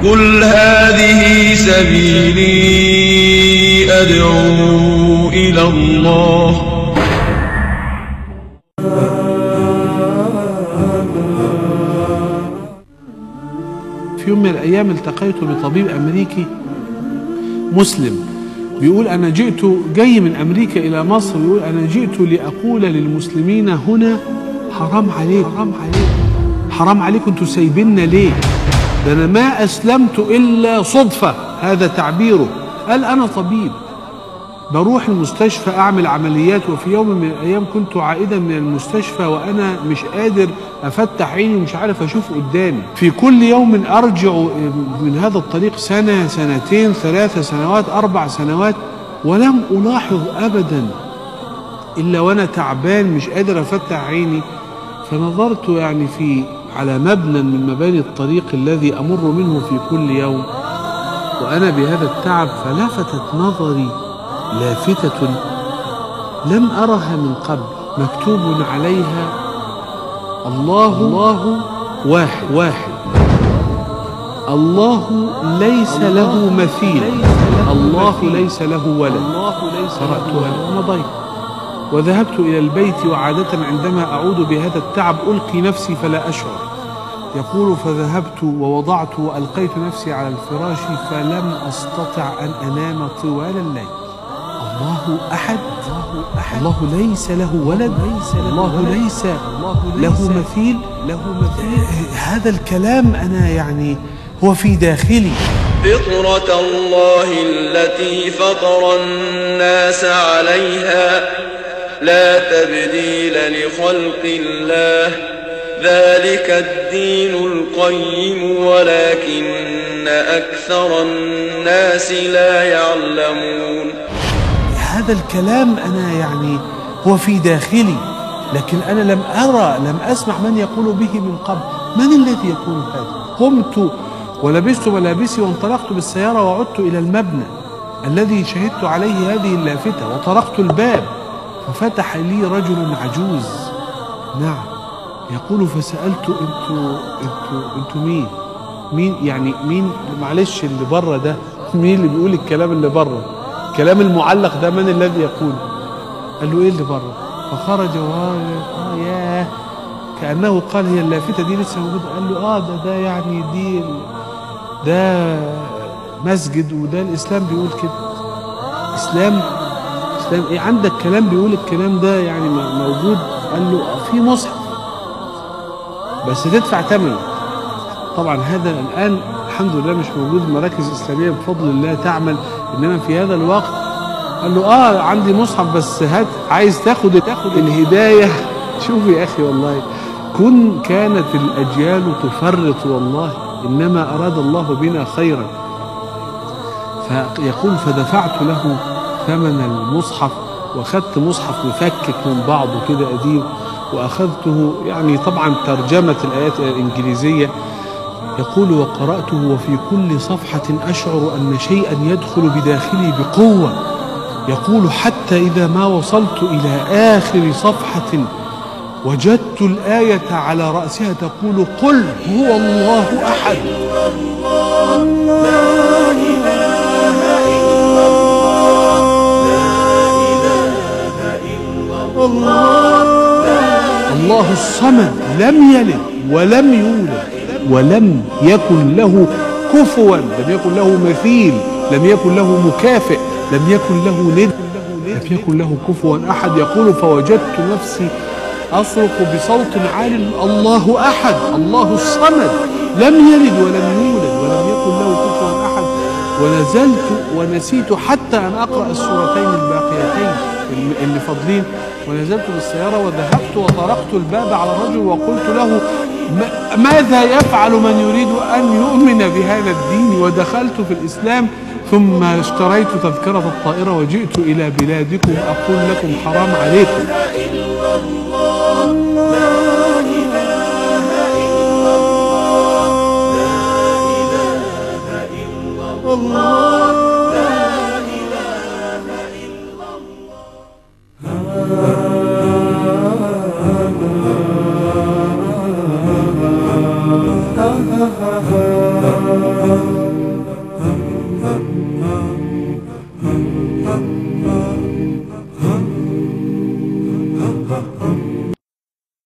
قل هذه سبيلي أدعو إلى الله. في يوم من الأيام التقيت بطبيب أمريكي مسلم بيقول أنا جاي من أمريكا إلى مصر، بيقول أنا جئت لأقول للمسلمين هنا حرام عليكم، حرام عليكم انتوا سايبيننا ليه؟ ده أنا ما أسلمت إلا صدفة، هذا تعبيره. قال أنا طبيب بروح المستشفى أعمل عمليات، وفي يوم من الأيام كنت عائدا من المستشفى وأنا مش قادر أفتح عيني ومش عارف أشوف قدامي. في كل يوم أرجع من هذا الطريق سنة، سنتين، 3 سنوات، 4 سنوات، ولم ألاحظ أبدا إلا وأنا تعبان مش قادر أفتح عيني. فنظرت يعني على مبنى من مباني الطريق الذي أمر منه في كل يوم وأنا بهذا التعب، فلفتت نظري لافتة لم أرها من قبل، مكتوب عليها الله واحد، الله ليس له مثيل، الله ليس له ولد. قرأتها ومضيت وذهبت إلى البيت، وعادة عندما أعود بهذا التعب ألقي نفسي فلا أشعر. يقول فذهبت ووضعت وألقيت نفسي على الفراش فلم أستطع أن أنام طوال الليل. الله أحد، الله ليس له ولد، الله ليس له مثيل. هذا الكلام أنا يعني هو في داخلي. فطرة الله التي فطر الناس عليها لا تبديل لخلق الله، ذلك الدين القيم ولكن أكثر الناس لا يعلمون. هذا الكلام أنا يعني هو في داخلي، لكن أنا لم أسمع من يقول به من قبل. من الذي يقول هذا؟ قمت ولبست ملابسي وانطلقت بالسيارة وعدت إلى المبنى الذي شهدت عليه هذه اللافتة، وطرقت الباب ففتح لي رجل عجوز. نعم. يقول فسألت انتوا مين يعني مين؟ معلش اللي بره ده مين اللي بيقول الكلام اللي بره؟ الكلام المعلق ده من الذي يقول؟ قال له ايه اللي بره؟ فخرج ياه، كأنه قال هي اللافتة دي لسه موجودة. قال له ده يعني ده مسجد، وده الإسلام بيقول كده. إسلام ايه عندك كلام بيقول الكلام ده يعني موجود؟ قال له في مصحف بس تدفع ثمنه. طبعا هذا الآن الحمد لله مش موجود، مراكز إسلامية بفضل الله تعمل، إنما في هذا الوقت قال له عندي مصحف بس هات، عايز تاخد الهداية. شوف يا أخي والله كانت الأجيال تفرط والله، إنما أراد الله بنا خيرا. فيقول فدفعت له ثمن المصحف، وأخذت مصحف مفكك من بعضه كده قديم، وأخذته يعني طبعا ترجمة الآيات الإنجليزية. يقول وقرأته وفي كل صفحة أشعر أن شيئا يدخل بداخلي بقوة. يقول حتى إذا ما وصلت إلى آخر صفحة وجدت الآية على رأسها تقول قل هو الله أحد. الله الصمد لم يلد ولم يولد ولم يكن له كفوا، لم يكن له مثيل، لم يكن له مكافئ، لم يكن له ند، لم يكن له كفوا أحد. يقول فوجدت نفسي أصرخ بصوت عال الله أحد، الله الصمد لم يلد ولم يولد ولم يكن له كفوا أحد. ونزلت ونسيت حتى أن أقرأ السورتين الباقيتين اللي فاضلين، ونزلت بالسيارة وذهبت وطرقت الباب على الرجل وقلت له ماذا يفعل من يريد أن يؤمن بهذا الدين؟ ودخلت في الإسلام، ثم اشتريت تذكرة الطائرة وجئت إلى بلادكم أقول لكم حرام عليكم. الله ha ha